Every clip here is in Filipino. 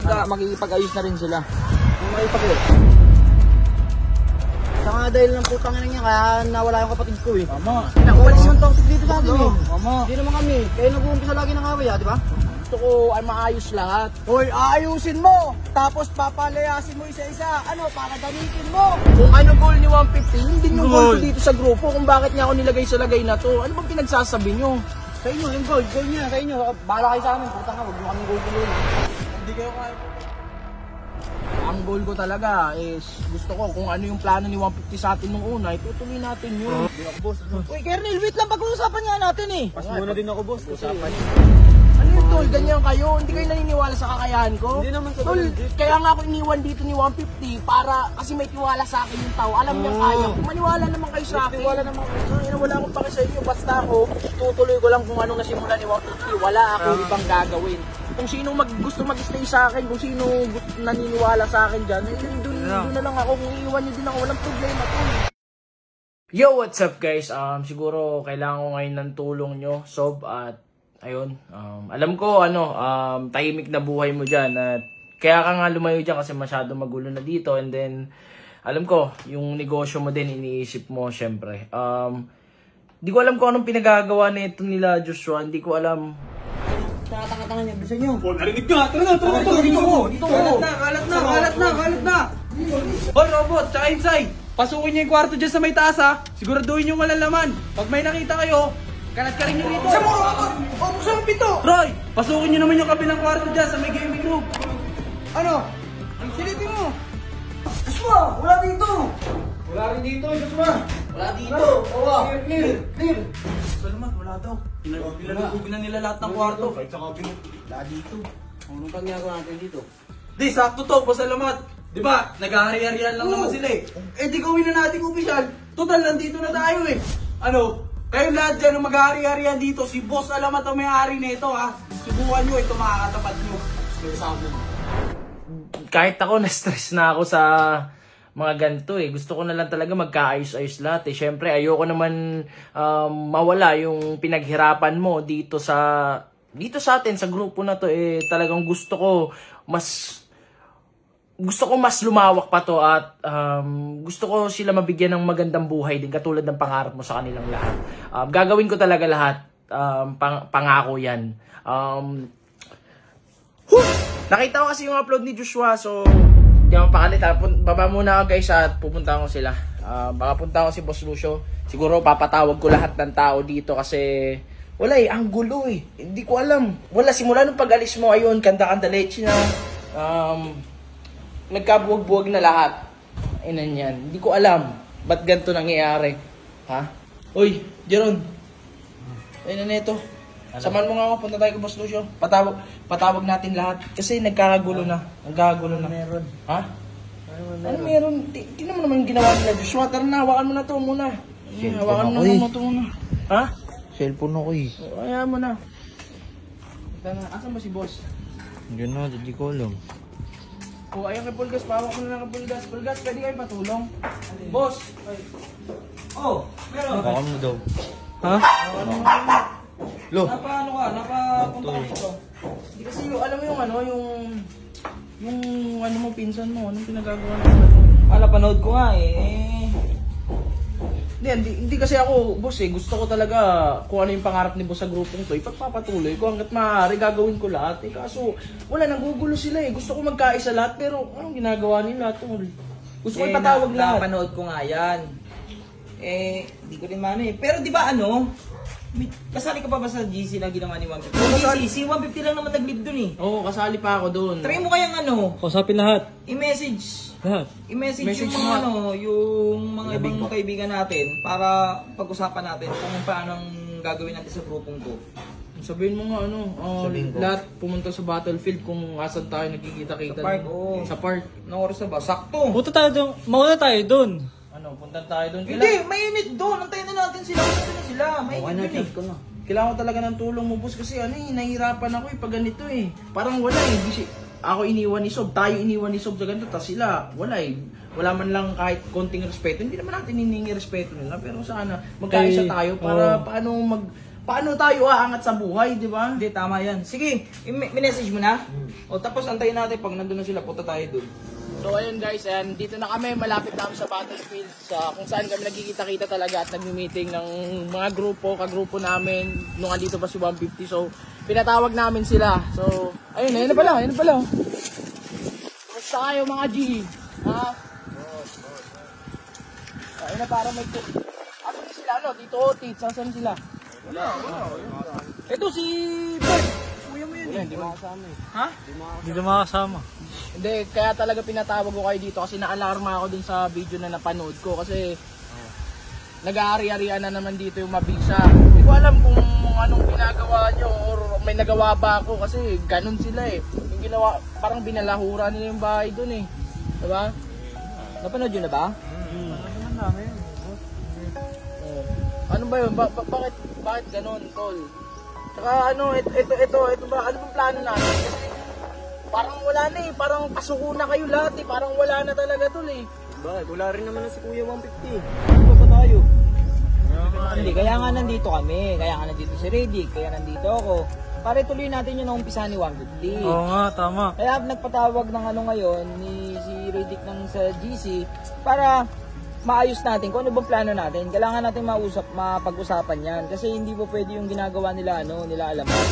Makikipag-ayos na rin sila. Makikipag-ayos. Saka dahil ng putang ina niya, kaya nawala yung kapatid ko eh. Tama. Nakuwalis naman toxic dito sa atin eh. Tama. Hindi naman kami. Kaya nag-uumpisa lagi ng away di ba? Gusto ko ay maayos lahat. Hoy, aayusin mo! Tapos papalayasin mo isa-isa. Ano, para gamitin mo! Kung ano goal ni 150, hindi yung goal ko dito sa grupo. Kung bakit niya ako nilagay sa lagay na to. Ano bang pinagsasabi nyo? Sa inyo, yung goal niya, sa inyo. Bahala kayo sa amin. Puta nga, huwag nyo kami goal. Hindi kayo kaya. Ang goal ko talaga is gusto ko kung ano yung plano ni 150 sa atin nung una, itutuloy natin yun. Hindi ako, boss. Uy, Kernel, wait lang, pag-uusapan nga natin eh. Pas muna din ako, boss. Usapan. Ano yung tol, ganyan kayo? Hindi kayo naniniwala sa kakayahan ko? Hindi naman sa tol, kaya nga ako iniwan dito ni 150 para kasi may tiwala sa akin yung tao. Alam niyang kaya ko. Maniwala naman kayo sa akin. Wala naman kayo. Wala akong pake sa inyo. Basta ako, tutuloy ko lang kung anong nasimula ni 150. Wala akong ibang gagawin. Kung sino gusto mag-stay sa akin, kung sino naniniwala sa akin dyan, doon na lang ako. Kung iiwan niyo din ako, walang problema tol. Yo, what's up guys? Siguro kailangan ko ngayon ng tulong nyo, Sob, at ayun, alam ko tahimik na buhay mo dyan at kaya ka nga lumayo dyan kasi masyado magulo na dito, and then alam ko, yung negosyo mo din iniisip mo syempre. Di ko alam kung anong pinagagawa nito nila Joshua, hindi ko alam. Tanga-tanga niya, bisa nyo. Oh, narinig ka! Tara na! Dito. Kalat na! Hoy, robot! Tsaka inside! Pasukin niyo yung kwarto dyan sa may taas ha! Siguraduhin yung walang laman! Pag may nakita kayo, kalat ka rin nyo rito! Buksan mo pito! Roy! Pasukin niyo naman yung kabilang kwarto dyan sa may gaming room! Ano? Silipin mo! Joshua! Wala dito! Wala rin dito, Joshua! Wala dito! Clear! Salamat, wala daw. Pinalugugin na nila lahat ng kwarto. Kahit sa cabinet. Wala dito. Anong pagnyagawa natin dito? Di, sakto to, pasalamat! Di ba? Nag-ahari-harihan lang naman sila eh. Eh di gawin na natin opisyal. Total, nandito na tayo eh. Ano? Kayo lahat dyan ang mag-ahari-harihan dito. Si Boss Alamat ang may-ari nito ha. Subukan nyo, ito makakatapat nyo. Kahit ako, na-stress na ako sa mga ganito eh. Gusto ko na lang talaga magkaayos-ayos lahat eh. Syempre, ayoko naman mawala yung pinaghirapan mo dito sa atin, sa grupo na to eh. Talagang gusto ko mas lumawak pa to at gusto ko sila mabigyan ng magandang buhay din katulad ng pangarap mo sa kanilang lahat. Gagawin ko talaga lahat. Pangako yan. Nakita ko kasi yung upload ni Joshua, so di ako pakalita. Baba muna ako guys at pupunta ko sila. Baka punta ko si Boss Lucio. Siguro papatawag ko lahat ng tao dito kasi wala eh, ang gulo eh. Hindi ko alam. Wala, simula nung pag-alis mo, ayun, kanta-kanta leche na. Nagkabuwag-buwag na lahat. Inan yan. Hindi ko alam. Ba't ganito nangyayari? Ha? Uy, Jeron. Ayun na ito. Samahan mo nga ako, punta tayo kay Boss Lucio. Patawag natin lahat. Kasi nagkakagulo na. Nagkakagulo na. Meron. Ha? Ano meron? Tingnan mo naman yung ginawa nila. Joshua, tara na, hawakan mo na to muna. Hawakan mo na to muna. Ha? Cellphone ako eh. Ayaw mo na. Asan ba si Boss? Hindi na, hindi ko alam. O, ayun kay Pulgas. Pahawak mo na lang kay Pulgas. Pulgas, pwede kayo patulong? Boss! Oh, meron. Baka mo daw. Ha? Lo. Napaano ka? Napapunta ka dito? Hindi kasi yung, alam mo yung ano, yung ano mo, pinsan mo, anong pinagagawa na? Napanood ko nga eh. Hindi kasi ako, boss eh, gusto ko talaga kung ano yung pangarap ni boss sa grupong to, ipagpapatuloy ko hanggat maaari, gagawin ko lahat eh. Kaso, wala, nanggugulo sila eh. Gusto ko magkaisa lahat, pero anong ginagawa nila tol? Gusto ko ipatawag lahat. Napanood ko nga yan. Di ko rin mano eh. Pero di ba ano? Kasali ka pa ba sa GC na ginawa ni 150? Si 150 lang naman nag-lead dun eh. Oo, kasali pa ako dun. Try mo kayang ano? Kausapin lahat. I-message. Lahat. I-message Message yung mga yung mga ibang kaibigan natin para pag-usapan natin kung paano ang gagawin natin sa grupong to. Sabihin mo nga lahat pumunta sa battlefield kung asan tayo nagkikita-kita. Sa park, oo. Sa park. Anong oras na ba? Sakto. Punta tayo doon. Mauna tayo doon. Ano, punta tayo doon. Hindi, mainit doon. Antayin na natin sila. Antayin na sila. Mainit doon eh. Kailangan ko talaga ng tulong mo, boss, kasi nahihirapan ako pag ganito eh. Parang wala eh. Ako iniwan ni Sob, tayo iniwan ni Sob sa ganito, tas sila, wala eh. Wala man lang kahit konting respeto. Hindi naman natin hiningi respeto nila, pero sana magkaisa tayo para paano paano tayo aangat sa buhay, di ba? Hindi, tama yan. Sige, minessage mo na. O tapos antayin natin pag nandun na sila, punta tayo dun. So ayun guys, ayan, dito na kami, malapit na kami sa battlefield kung saan kami nagkikita-kita talaga at nag-meeting ng mga kagrupo namin nung andito pa si 150. So pinatawag namin sila. So ayun na pala. Basta kayo mga G. Ha? Ayun na para may... Ano sila, ano? Tito Otit, saan sila? Wala. Ito si Bert. Kuya mo yun. Hindi makasama eh. Ha? Hindi makasama. Hindi, kaya talaga pinatawag ko kayo dito kasi naalarma ako dun sa video na napanood ko kasi nag-aari-arian na naman dito yung mabisa. Hindi ko alam kung anong ginagawa nyo or may nagawa ba ako kasi ganun sila eh. Yung ginawa, parang binalahura nila yung bahay dun eh. Diba? Napanood yun na ba? Ano ba yun? Bakit ganun, tol? Saka ano, ito ba? Ano bang plano natin? Kasi parang wala na eh. Parang pasuko na kayo lahat eh. Parang wala na talaga tol eh. Bakit? Wala rin naman na si Kuya 150. Ano ba tayo? Hindi, kaya nga nandito kami. Kaya nga nandito si Redick. Kaya nandito ako. Para ituloy natin yung umpisa ni 150. Oo nga, tama. Kaya nagpatawag ng ano ngayon ni si Redick ng sa GC para maayos natin kung ano bang plano natin. Kailangan natin mapag-usapan yan. Kasi hindi po pwede yung ginagawa nila, nila alaman.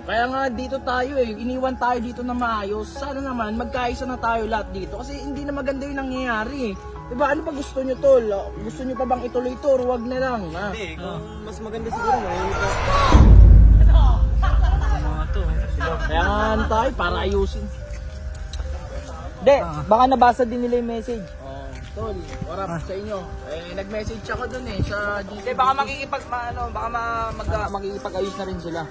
Kaya nga dito tayo eh, iniwan tayo dito na maayos. Sana naman magkaisa na tayo lahat dito kasi hindi na maganda yung nangyayari eh. Diba ano pa gusto nyo tol? Gusto nyo pa bang ituloy to? Huwag na lang ha? Hindi, mas maganda siguro ngayon ito. Mga to. Kaya nga ano tayo para ayusin. Hindi, baka nabasa din nila yung message. Tol, warap sa inyo. Nag-message ako dun eh sa GC. Hindi, baka makikipag-ayos na rin sila.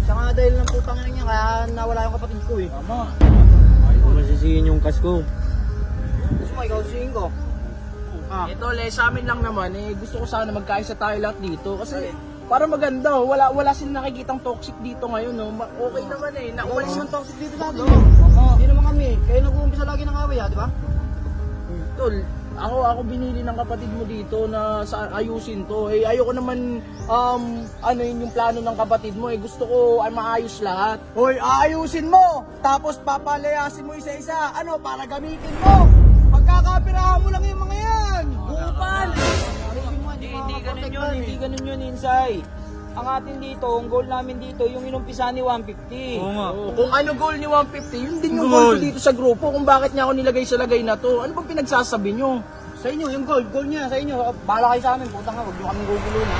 Saka dahil ng putang niya, kaya nawala yung kapatid ko eh. Tama. Masisihin yung kas ko. Gusto mo, ikaw singin ko. Ito sa amin lang naman eh, gusto ko sana magkaisa tayo lahat dito kasi para maganda oh. Wala silang nakikitang toxic dito ngayon no. Okay naman eh. Nauwalis Walang toxic dito sa atin. Oo. Hindi naman kami. Kayo nag-uumpisa lagi ng away ha, di ba? Tol, ako binili ng kapatid mo dito na ayusin to. Eh ayoko naman ano yun yung plano ng kapatid mo eh. Gusto ko ay maayos lahat. Hoy, aayusin mo! Tapos papalayasin mo isa-isa. Ano, para gamitin mo! Pagkakapirahan mo lang yung mga yan! Bukal! Hindi ganun yun, Insay. Ang atin dito, ang goal namin dito, yung inumpisa ni 150. Oo nga. Kung ano goal ni 150, yun din yung goal ko dito sa grupo. Kung bakit niya ako nilagay sa lagay na to. Ano bang pinagsasabi nyo? Sa inyo, yung goal niya, sa inyo. Bahala kayo sa amin, puta nga, huwag nyo kaming gugulo na.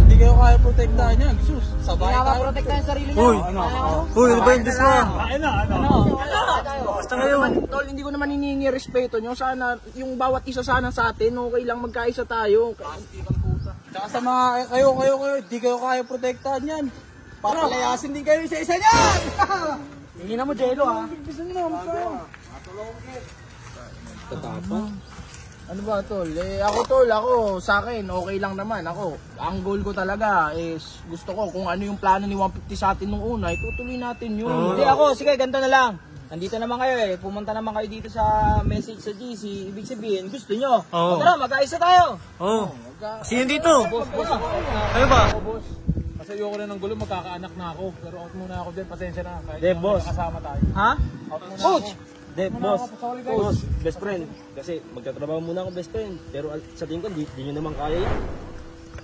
Hindi kayo kaya protektahan niya. Jesus, sabay tayo. Pinaka-protect yung sarili niya. Uy! Uy, ano ba yung dis mo? Basta ngayon, tol, hindi ko naman hinihingi respeto nyo. Sana, yung bawat isa sana sa atin, okay lang magkaisa tayo. Tsaka sa mga kayo, hindi kayo kaya protektahan yan. Papalayasin din kayo isa-isa niyan! Hindi na mo, Jello, ha? Ano ba tol? Ako sa akin, okay lang naman ako. Ang goal ko talaga is gusto ko kung ano yung plano ni 150 sa atin nung una, itutuloy natin yun. Hindi ako, sige, ganito na lang. Nandito naman kayo eh, pumunta naman kayo dito sa message sa GC, ibig sabihin, gusto nyo. Oo. Tara, mag-aisa tayo. Oo. Sino dito? Kayo ba? Kasi ayoko na ng gulo, magkakaanak na ako. Pero out muna ako din, pasensya na. Kahit De, boss. kasama tayo. Ha? Out muna Coach! ako. De, boss, Sorry guys. boss, best friend. Kasi magtatrabaho muna ako best friend. Pero sa tingin ko, di nyo naman kaya yan.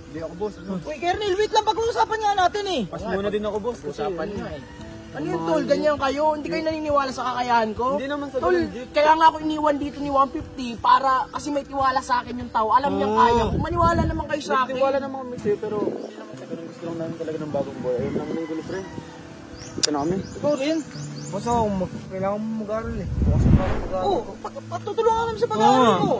Hindi ako boss. Uy, Kernel, wait lang, pag-uusapan nga natin eh. Pas muna din ako, boss. Kasi, Usapan nga eh. Ano yun tol? Ganyan kayo? Hindi kayo naniniwala sa kakayahan ko? Hindi naman sa Tol, ganun, Jeep. kaya nga ako iniwan dito ni 150 para kasi may tiwala sa akin yung tao. Alam niyang kaya ko. Maniwala naman kayo sa akin. Nagtiwala naman kami sa'yo, pero hindi naman sa ganun. Gusto lang namin talaga ng bagong boy. Ayun naman yung gulo, friend. Ito na kami. Ikaw rin. Basta kailangan mo mag-aral eh. Bukas mo mag-aral. Oo, patutulungan kami sa pag-aaral mo.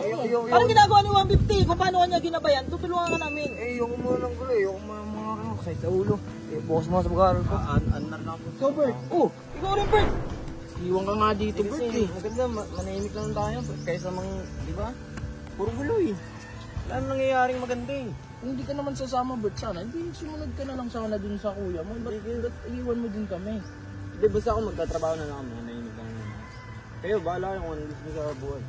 Parang ginagawa ni 150, kung paano kanya ginabayan, tutulungan ka namin. Eh, yung muna ng gulo eh. Yung mga kasay sa ulo. Eh, bukas mo sa mag-aral ko. Anar na ako. Ikaw, Bert. Oh, ikaw rin, Bert. Iwan ka nga dito, Bert Kasi, eh. maganda, manahimik lang tayo. Kaysa mga, di ba? Puro gulo eh. Wala nang nangyayaring maganda eh. Kung hindi ka naman sasama, Bert, sana, hindi sumunod ka na lang sana dun sa kuya mo. Ba't iwan mo din kami? Hindi, basta ako magtatrabaho na lang kami. Nanahimik lang naman. Kayo, bahala kayo kung ano gusto nyo sa buhay.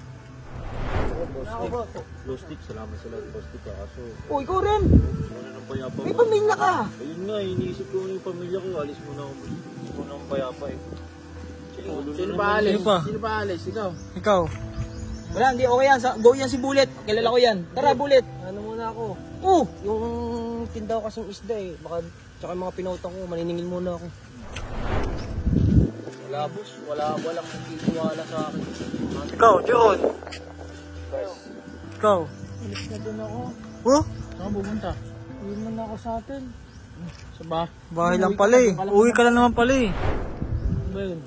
Boss Dick, salamat sa lahat, Boss Dick. Kaso, Oh, ikaw rin. muna ng payapa May mo. pamilya ka. Ayun nga, iniisip ko yung pamilya ko. Alis muna ako. Alis muna akong payapa eh. Sino ba alis? Sino pa? Sino ba alis? Ikaw. Ikaw. Wala, hindi okay yan. Go yan si Bullet. Kilala ko yan. Tara, Bullet. Ano muna ako? Oh! Yung tindaw kasing isda eh. Baka, tsaka yung mga pinutang ko, maniningil muna ako. Wala boss, walang magtitiwala sa akin. Ikaw, John. Ikaw. Alis na din ako. Oh, Saan pupunta? Uwi man ako sa atin. Sa ba? bahay lang pala eh. Uwi ka lang naman pala eh. Ano ba yun?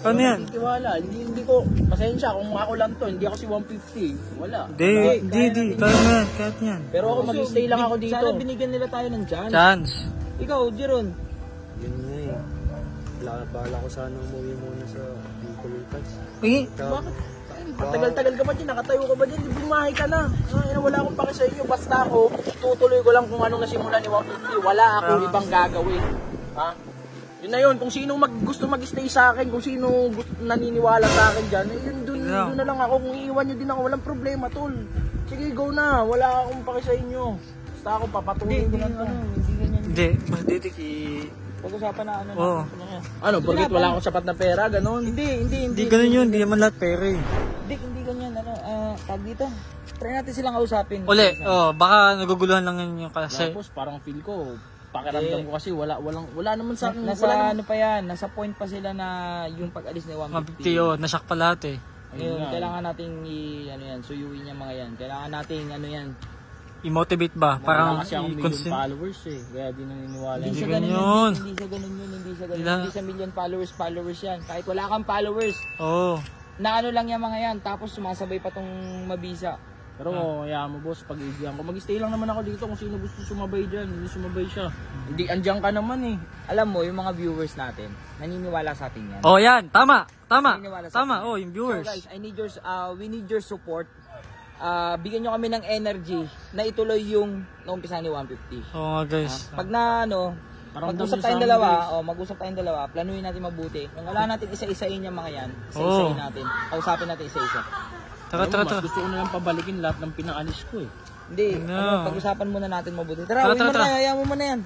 Ano yan? Titiwala. Hindi ko, pasensya kung ako lang to, hindi ako si 150. Wala. Hindi. Kaya mo yan, kahit yan. Pero ako mag-stay lang ako dito. Sana binigyan nila tayo ng chance. Chance. Ikaw, Jeron. Yun nga eh. Bala ko sana umuwi muna sa Bicol. Uy, Bakit? Tagal-tagal ka ba dyan? Nakatayo ka ba dyan? Bumahay ka na. Wala akong pake sa inyo. Basta ako, tutuloy ko lang kung anong nasimulan ni 150. Wala akong ibang gagawin. Ha? Yun na yun. Kung sino gusto mag-stay sa akin, kung sino naniniwala sa akin dyan, yun dun na lang ako. Kung iiwan nyo din ako, walang problema, tol. Sige, go na. Wala akong pake sa inyo. Basta ako, papatuloy ko lang to. Hindi ganyan. hindi. Mas dito Pag-usapan na ano. Oo. Ano, bakit wala akong sapat na pera? Ganon. Hindi. Hindi ganun yun. Hindi naman lahat pera eh. Hindi ganyan. Tag dito. Try natin silang kausapin. Uli, baka naguguluhan lang yun yung kasi. Tapos parang feel ko, pakiramdam ko kasi wala naman sa akin. Nasa ano pa yan, nasa point pa sila na yung pag-alis ni 150. 150 nasak pa lahat eh. Ayun, kailangan nating suyuin yung mga yan. Kailangan nating yan. I-motivate ba? Parang Parang kasi akong million followers eh. Kaya di naniniwala. Hindi Hindi siya ganun ganun yun. Hindi siya ganun yun. Hindi. Hindi sa million followers yan. Kahit wala kang followers, Oo. na ano lang yung mga yan. Tapos sumasabay pa tong mabisa. Pero hayaan mo boss, pag-ibigan ko. Mag-stay lang naman ako dito kung sino gusto sumabay dyan. Hindi sumabay siya. Hindi, andyan ka naman eh. Alam mo, yung mga viewers natin, naniniwala sa atin yan. Oh, yan. Tama. Naniniwala sa Tama. atin. Oh, yung viewers. So guys, we need your support. Bigyan nyo kami ng energy na ituloy yung naumpisa ni 150. Oo nga guys. Pag na Paramdam mag-usap nyo tayong sa dalawa, amin, mag-usap tayong dalawa, planuhin natin mabuti. Kung wala natin isa-isahin yung mga yan, isa-isahin natin. Kausapin natin isa-isa. Tara. Mas gusto ko na lang pabalikin lahat ng pinaalis ko eh. Hindi, No. pag-usapan muna natin mabuti. Tara, uwi mo na, hayaan mo muna yan.